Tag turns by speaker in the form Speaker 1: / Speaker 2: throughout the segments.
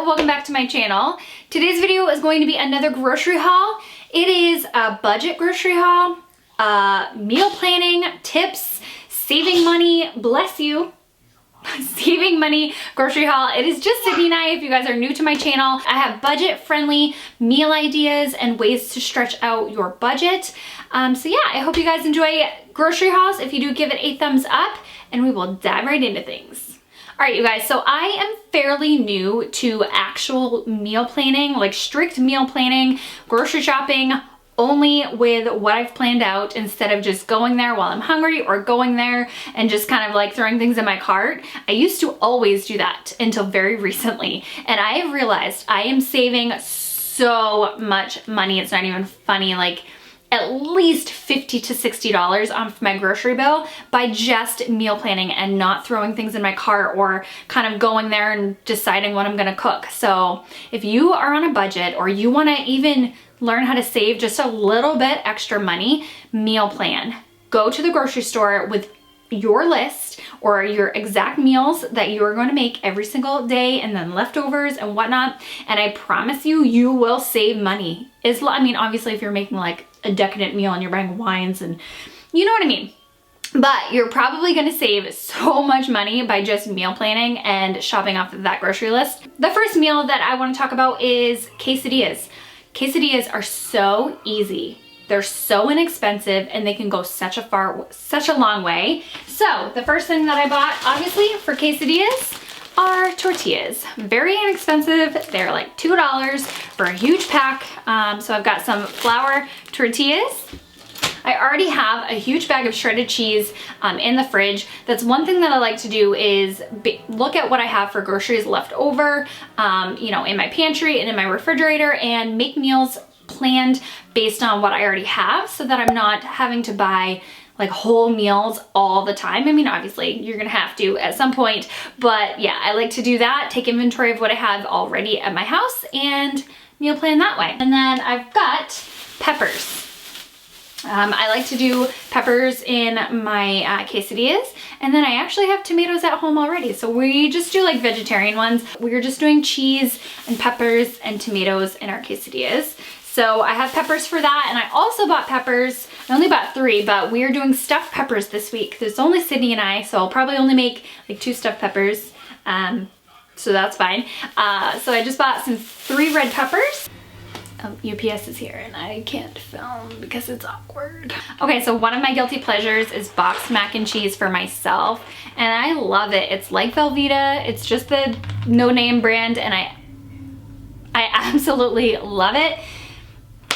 Speaker 1: welcome back to my channel. Today's video is going to be another grocery haul. It is a budget grocery haul, meal planning, tips, saving money, bless you, saving money grocery haul. It is just Sydney and I. If you guys are new to my channel, I have budget friendly meal ideas and ways to stretch out your budget. So yeah, I hope you guys enjoy grocery hauls. If you do, give it a thumbs up and we will dive right into things. All right, you guys, so I am fairly new to actual meal planning, like strict meal planning, grocery shopping, only with what I've planned out instead of just going there while I'm hungry or going there and just kind of like throwing things in my cart. I used to always do that until very recently. And I have realized I am saving so much money. It's not even funny. Like at least $50 to $60 off my grocery bill by just meal planning and not throwing things in my cart or kind of going there and deciding what I'm gonna cook. So if you are on a budget or you wanna even learn how to save just a little bit extra money, meal plan. Go to the grocery store with your list or your exact meals that you are going to make every single day and then leftovers and whatnot. And I promise you, you will save money. I mean, obviously if you're making like a decadent meal and you're buying wines and you know what I mean. But you're probably gonna save so much money by just meal planning and shopping off of that grocery list. The first meal that I wanna talk about is quesadillas. Quesadillas are so easy. They're so inexpensive and they can go such a long way. So the first thing that I bought, obviously, for quesadillas are tortillas. Very inexpensive. They're like $2 for a huge pack. So I've got some flour tortillas. I already have a huge bag of shredded cheese in the fridge. That's one thing that I like to do is look at what I have for groceries left over, you know, in my pantry and in my refrigerator and make meals planned based on what I already have so that I'm not having to buy like whole meals all the time. I mean, obviously you're gonna have to at some point, but yeah, I like to do that, take inventory of what I have already at my house and meal plan that way. And then I've got peppers. I like to do peppers in my quesadillas, and then I actually have tomatoes at home already. So we just do like vegetarian ones. We're just doing cheese and peppers and tomatoes in our quesadillas. So I have peppers for that, and I also bought peppers. I only bought 3, but we are doing stuffed peppers this week. There's only Sydney and I, so I'll probably only make like 2 stuffed peppers. So that's fine. So I just bought some 3 red peppers. UPS is here and I can't film because it's awkward. Okay, so one of my guilty pleasures is boxed mac and cheese for myself, and I love it. It's like Velveeta. It's just the no-name brand, and I absolutely love it.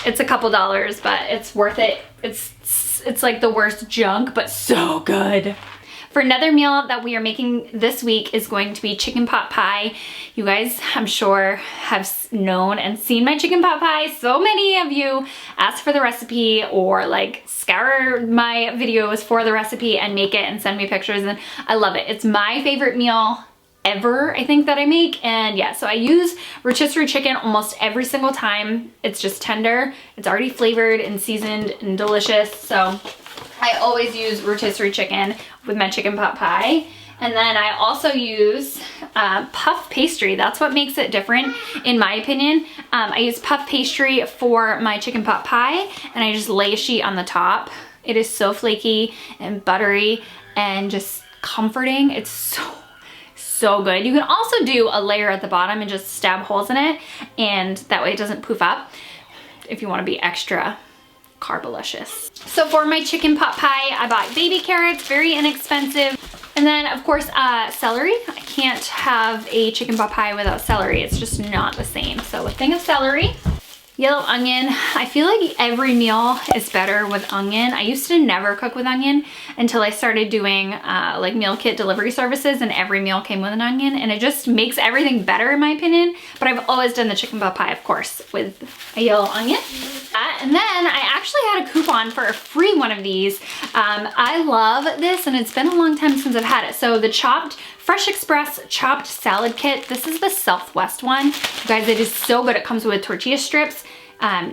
Speaker 1: It's a couple dollars, but it's worth it. It's like the worst junk, but so good. For another meal that we are making this week is going to be chicken pot pie. You guys, I'm sure, have known and seen my chicken pot pie. So many of you ask for the recipe or like scour my videos for the recipe and make it and send me pictures, and I love it. It's my favorite meal ever, I think, that I make. And yeah, so I use rotisserie chicken almost every single time. It's just tender. It's already flavored and seasoned and delicious. So I always use rotisserie chicken with my chicken pot pie. And then I also use puff pastry. That's what makes it different, in my opinion. I use puff pastry for my chicken pot pie, and I just lay a sheet on the top. It is so flaky and buttery and just comforting. It's so good. You can also do a layer at the bottom and just stab holes in it, and that way it doesn't poof up if you want to be extra carbolicious. So for my chicken pot pie, I bought baby carrots, very inexpensive. And then of course, celery. I can't have a chicken pot pie without celery. It's just not the same. So a thing of celery. Yellow onion. I feel like every meal is better with onion. I used to never cook with onion until I started doing like meal kit delivery services, and every meal came with an onion, and it just makes everything better in my opinion. But I've always done the chicken pot pie, of course, with a yellow onion. And then I actually had a coupon for a free one of these. I love this, and it's been a long time since I've had it. So the Fresh Express chopped salad kit. This is the Southwest one. You guys, it is so good. It comes with tortilla strips,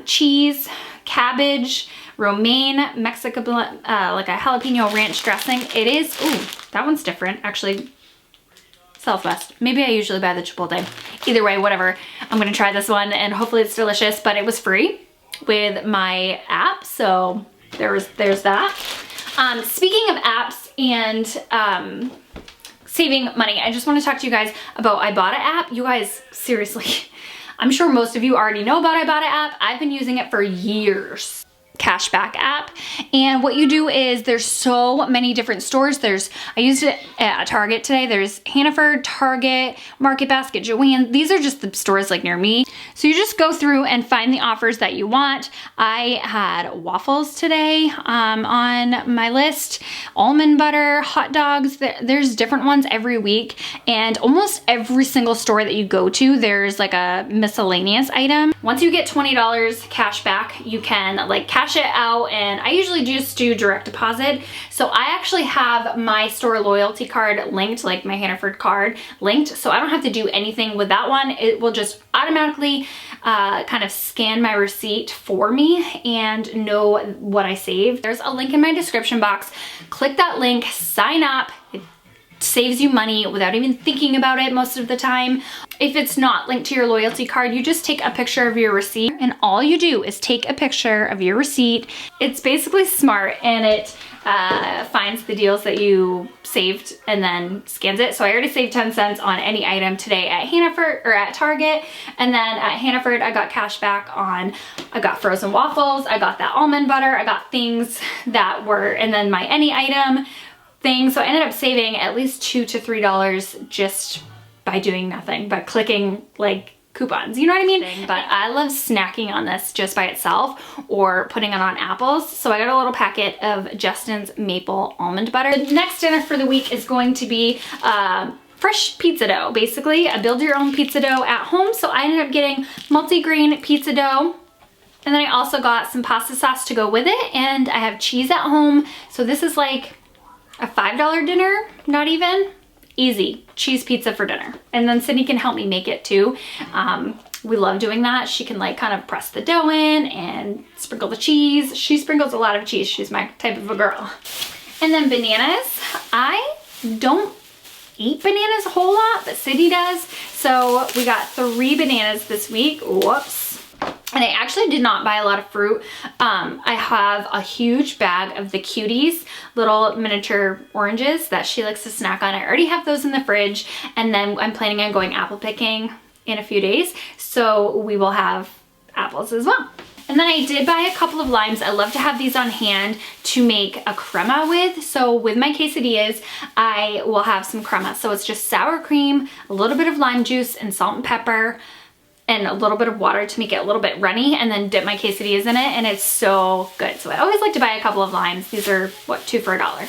Speaker 1: cheese, cabbage, romaine, Mexican, like a jalapeno ranch dressing. It is, ooh, that one's different. Actually, Southwest. Maybe I usually buy the Chipotle. Either way, whatever. I'm gonna try this one and hopefully it's delicious, but it was free with my app, so there's that. Speaking of apps and saving money, I just want to talk to you guys about Ibotta app. You guys, seriously, I'm sure most of you already know about Ibotta app. I've been using it for years. Cashback app, and what you do is there's so many different stores. I used it at Target today. There's Hannaford, Target, Market Basket, Joann. These are just the stores like near me. So you just go through and find the offers that you want. I had waffles today on my list, almond butter, hot dogs. There's different ones every week, and almost every single store that you go to, there's like a miscellaneous item. Once you get $20 cash back, you can like cash it out, and I usually just do direct deposit. So I actually have my store loyalty card linked, like my Hannaford card linked, so I don't have to do anything with that one. It will just automatically kind of scan my receipt for me and know what I saved. There's a link in my description box. Click that link, sign up. It saves you money without even thinking about it most of the time. If it's not linked to your loyalty card, you just take a picture of your receipt, and all you do is take a picture of your receipt. It's basically smart, and it finds the deals that you saved and then scans it. So I already saved 10 cents on any item today at Hannaford or at Target, and then at Hannaford I got cash back on, I got frozen waffles, I got that almond butter, I got things that were, and then my any item thing. So I ended up saving at least $2 to $3 just by doing nothing, but clicking like coupons, you know what I mean? But I love snacking on this just by itself or putting it on apples. So I got a little packet of Justin's maple almond butter. The next dinner for the week is going to be fresh pizza dough, basically. A build your own pizza dough at home. So I ended up getting multi-grain pizza dough. And then I also got some pasta sauce to go with it, and I have cheese at home. So this is like a $5 dinner, not even. Easy cheese pizza for dinner. And then Sydney can help me make it too. We love doing that. She can like kind of press the dough in and sprinkle the cheese. She sprinkles a lot of cheese. She's my type of a girl. And then bananas. I don't eat bananas a whole lot, but Sydney does. So we got 3 bananas this week. Whoops. And I actually did not buy a lot of fruit. I have a huge bag of the Cuties, little miniature oranges that she likes to snack on. I already have those in the fridge, and then I'm planning on going apple picking in a few days, so we will have apples as well. And then I did buy a couple of limes. I love to have these on hand to make a crema with. So with my quesadillas, I will have some crema. So it's just sour cream, a little bit of lime juice, and salt and pepper, and a little bit of water to make it a little bit runny, and then dip my quesadillas in it, and it's so good. So I always like to buy a couple of limes. These are, what, 2 for $1.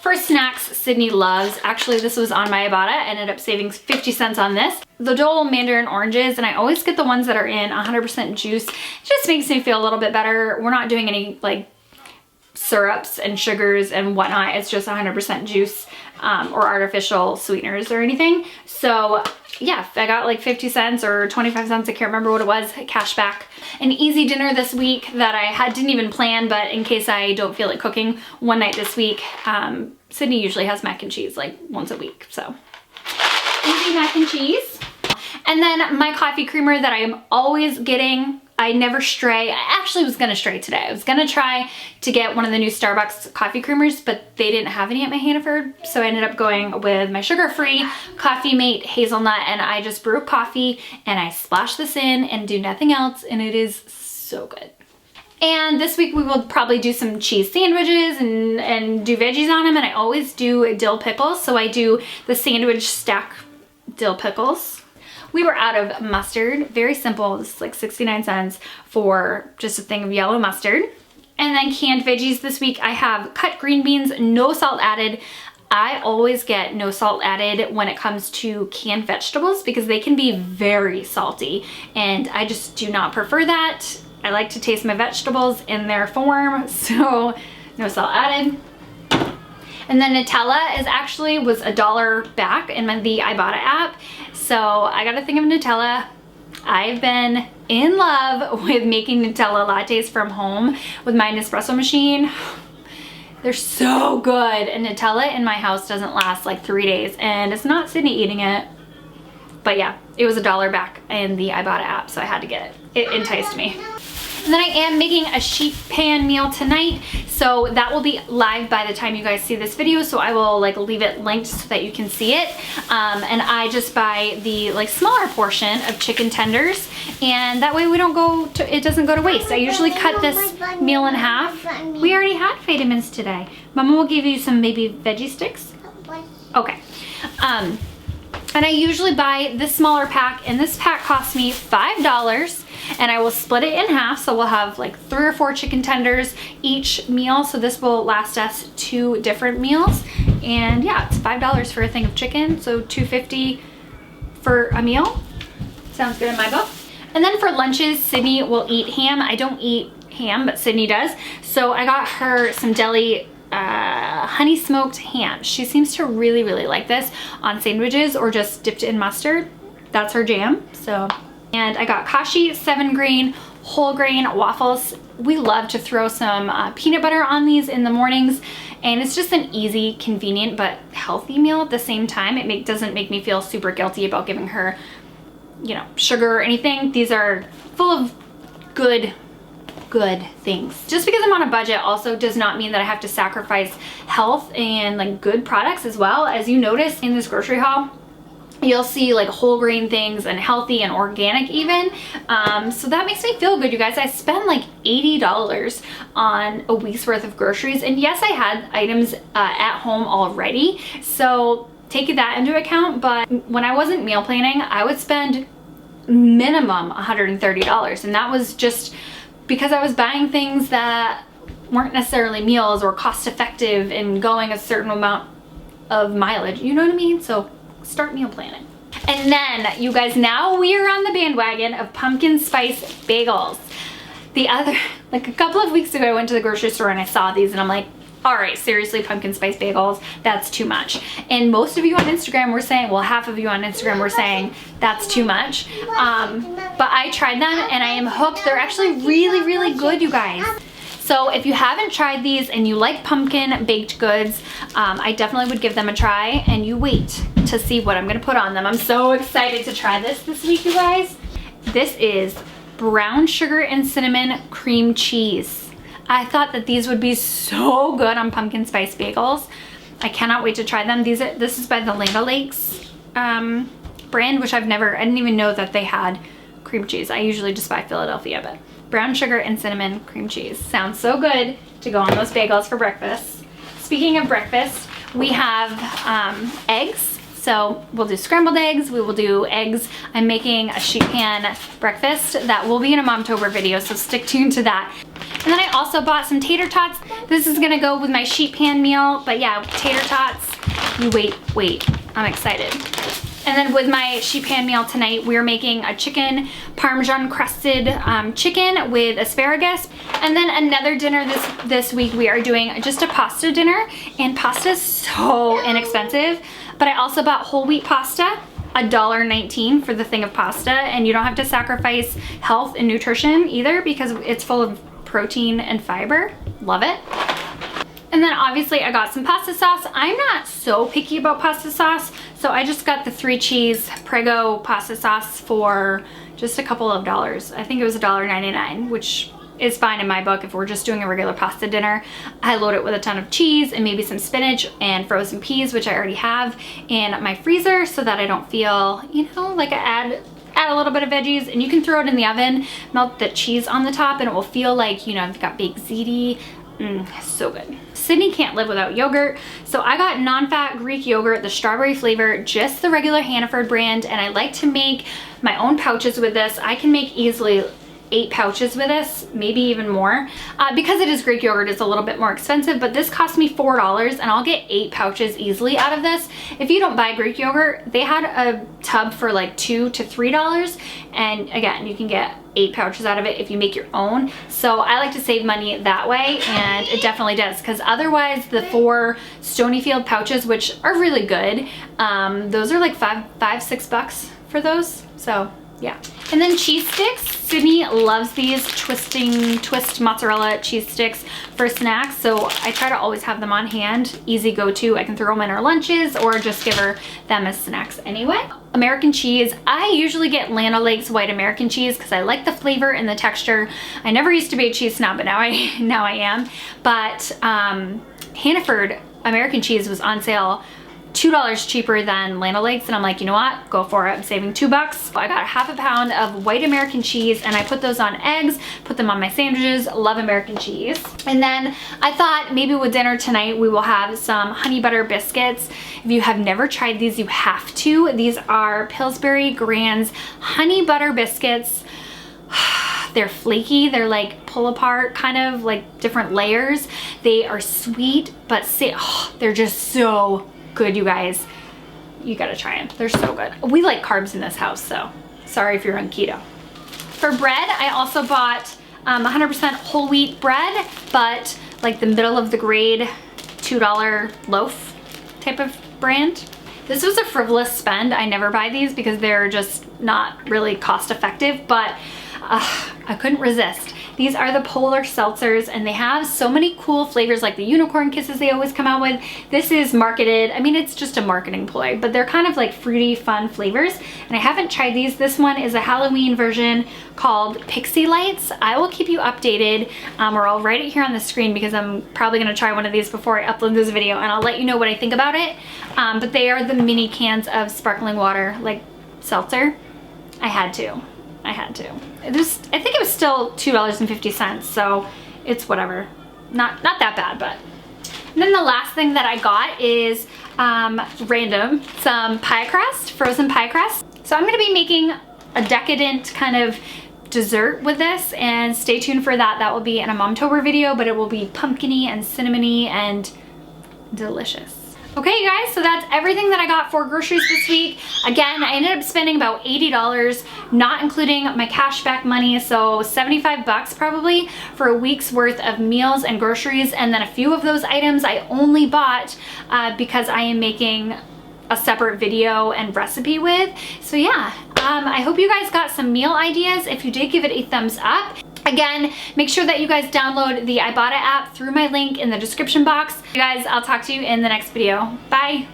Speaker 1: For snacks, Sydney loves, actually this was on my Ibotta, I ended up saving 50 cents on this. The Dole mandarin oranges, and I always get the ones that are in 100% juice. It just makes me feel a little bit better. We're not doing any like syrups and sugars and whatnot. It's just 100% juice or artificial sweeteners or anything. So yeah, I got like 50 cents or 25 cents, I can't remember what it was, cash back. An easy dinner this week that I didn't even plan, but in case I don't feel like cooking one night this week, Sydney usually has mac and cheese like once a week, so easy mac and cheese. And then my coffee creamer that I am always getting, I never stray. I actually was gonna stray today. I was gonna try to get one of the new Starbucks coffee creamers, but they didn't have any at my Hannaford, so I ended up going with my sugar-free Coffee Mate hazelnut, and I just brew coffee and I splash this in and do nothing else, and it is so good. And this week we will probably do some cheese sandwiches and do veggies on them, and I always do dill pickles, so I do the sandwich stack dill pickles. We were out of mustard, very simple. This is like 69 cents for just a thing of yellow mustard. And then canned veggies this week, I have cut green beans, no salt added. I always get no salt added when it comes to canned vegetables because they can be very salty, and I just do not prefer that. I like to taste my vegetables in their form, so no salt added. And then Nutella was $1 back in the Ibotta app. So I got a thing of Nutella. I've been in love with making Nutella lattes from home with my Nespresso machine. They're so good. And Nutella in my house doesn't last like 3 days, and it's not Sydney eating it. But yeah, it was $1 back in the Ibotta app, so I had to get it. It enticed me. And then I am making a sheet pan meal tonight, so that will be live by the time you guys see this video, so I will like leave it linked so that you can see it. And I just buy the like smaller portion of chicken tenders, and that way we don't go to, it doesn't go to waste. I usually cut this meal in half. We already had vitamins today. Mama will give you some maybe veggie sticks. Okay. And I usually buy this smaller pack, and this pack costs me $5, and I will split it in half, so we'll have like 3 or 4 chicken tenders each meal, so this will last us 2 different meals. And yeah, it's $5 for a thing of chicken, so $2.50 for a meal. Sounds good in my book. And then for lunches, Sydney will eat ham. I don't eat ham, but Sydney does, so I got her some deli honey smoked ham. She seems to really like this on sandwiches or just dipped in mustard. That's her jam. So, and I got Kashi 7-grain whole grain waffles. We love to throw some peanut butter on these in the mornings, and it's just an easy, convenient, but healthy meal at the same time. It doesn't make me feel super guilty about giving her, you know, sugar or anything. These are full of good things. Just because I'm on a budget also does not mean that I have to sacrifice health and like good products as well. As you notice in this grocery haul, you'll see like whole grain things and healthy and organic even. So that makes me feel good, you guys. I spend like $80 on a week's worth of groceries, and yes, I had items at home already, so take that into account. But when I wasn't meal planning, I would spend minimum $130, and that was just because I was buying things that weren't necessarily meals or cost effective and going a certain amount of mileage, you know what I mean? So start meal planning. And then you guys, now we are on the bandwagon of pumpkin spice bagels. Like a couple of weeks ago, I went to the grocery store and I saw these, and I'm like, all right, seriously, pumpkin spice bagels, that's too much. And most of you on Instagram were saying, well, half of you on Instagram were saying that's too much. But I tried them and I am hooked. They're actually really good, you guys. So if you haven't tried these and you like pumpkin baked goods, I definitely would give them a try, and you wait to see what I'm gonna put on them. I'm so excited to try this week, you guys. This is brown sugar and cinnamon cream cheese. I thought that these would be so good on pumpkin spice bagels. I cannot wait to try them. This is by the Land O'Lakes brand, which I didn't even know that they had cream cheese. I usually just buy Philadelphia, but brown sugar and cinnamon cream cheese. Sounds so good to go on those bagels for breakfast. Speaking of breakfast, we have eggs. So we'll do scrambled eggs, we will do eggs. I'm making a sheet pan breakfast that will be in a Momtober video, so stick tuned to that. And then I also bought some tater tots. This is gonna go with my sheet pan meal, but yeah, tater tots. You wait, I'm excited. And then with my sheet pan meal tonight, we're making a chicken Parmesan crusted chicken with asparagus. And then another dinner this week, we are doing just a pasta dinner, and pasta is so inexpensive. But I also bought whole wheat pasta, $1.19 for the thing of pasta, and you don't have to sacrifice health and nutrition either because it's full of protein and fiber. Love it. And then obviously I got some pasta sauce. I'm not so picky about pasta sauce, so I just got the 3 cheese Prego pasta sauce for just a couple of dollars. I think it was $1.99, which is fine in my book if we're just doing a regular pasta dinner. I load it with a ton of cheese and maybe some spinach and frozen peas, which I already have in my freezer, so that I don't feel, you know, like I add a little bit of veggies. And you can throw it in the oven, melt the cheese on the top, and it will feel like, you know, I've got baked ziti. So good. Sydney can't live without yogurt, so I got non-fat Greek yogurt, the strawberry flavor, just the regular Hannaford brand, and I like to make my own pouches with this. I can make easily 8 pouches with this, maybe even more. Because it is Greek yogurt, it's a little bit more expensive, but this cost me $4 and I'll get 8 pouches easily out of this. If you don't buy Greek yogurt, they had a tub for like $2 to $3, and again, you can get 8 pouches out of it if you make your own. So I like to save money that way, and it definitely does, because otherwise the 4 Stonyfield pouches, which are really good, those are like $5, $6 for those. So yeah. And then cheese sticks. Sydney loves these twist mozzarella cheese sticks for snacks, so I try to always have them on hand. Easy go-to. I can throw them in our lunches or just give her them as snacks anyway. American cheese. I usually get Land O'Lakes white American cheese because I like the flavor and the texture. I never used to be a cheese snob, but now I am. But Hannaford American cheese was on sale $2 cheaper than Land O'Lakes, and I'm like, you know what, go for it. I'm saving $2. I got half a pound of white American cheese and I put those on eggs, put them on my sandwiches. Love American cheese. And then I thought maybe with dinner tonight we will have some honey butter biscuits. If you have never tried these, you have to. These are Pillsbury Grand's honey butter biscuits. They're flaky, they're like pull apart, kind of like different layers. They are sweet, but they're just so good, you guys. You gotta try them. They're so good. We like carbs in this house, so sorry if you're on keto. For bread, I also bought 100% whole wheat bread, but like the middle of the grade $2 loaf type of brand. This was a frivolous spend. I never buy these because they're just not really cost effective, but I couldn't resist. These are the Polar Seltzers, and they have so many cool flavors, like the unicorn kisses they always come out with. This is marketed, I mean, it's just a marketing ploy, but they're kind of like fruity, fun flavors, and I haven't tried these. This one is a Halloween version called Pixie Lights. I will keep you updated, or I'll write it here on the screen because I'm probably gonna try one of these before I upload this video, and I'll let you know what I think about it. But they are the mini cans of sparkling water, like seltzer. I had to. I think it was still $2.50, so it's whatever. Not that bad, but. And then the last thing that I got is random, some pie crust, frozen pie crust. So I'm gonna be making a decadent kind of dessert with this, and stay tuned for that. That will be in a Momtober video, but it will be pumpkin-y and cinnamony and delicious. Okay, you guys, so that's everything that I got for groceries this week. Again, I ended up spending about $80, not including my cashback money, so $75 probably for a week's worth of meals and groceries. And then a few of those items I only bought because I am making a separate video and recipe with. So yeah, I hope you guys got some meal ideas. If you did, give it a thumbs up. Again, make sure that you guys download the Ibotta app through my link in the description box. You guys, I'll talk to you in the next video. Bye.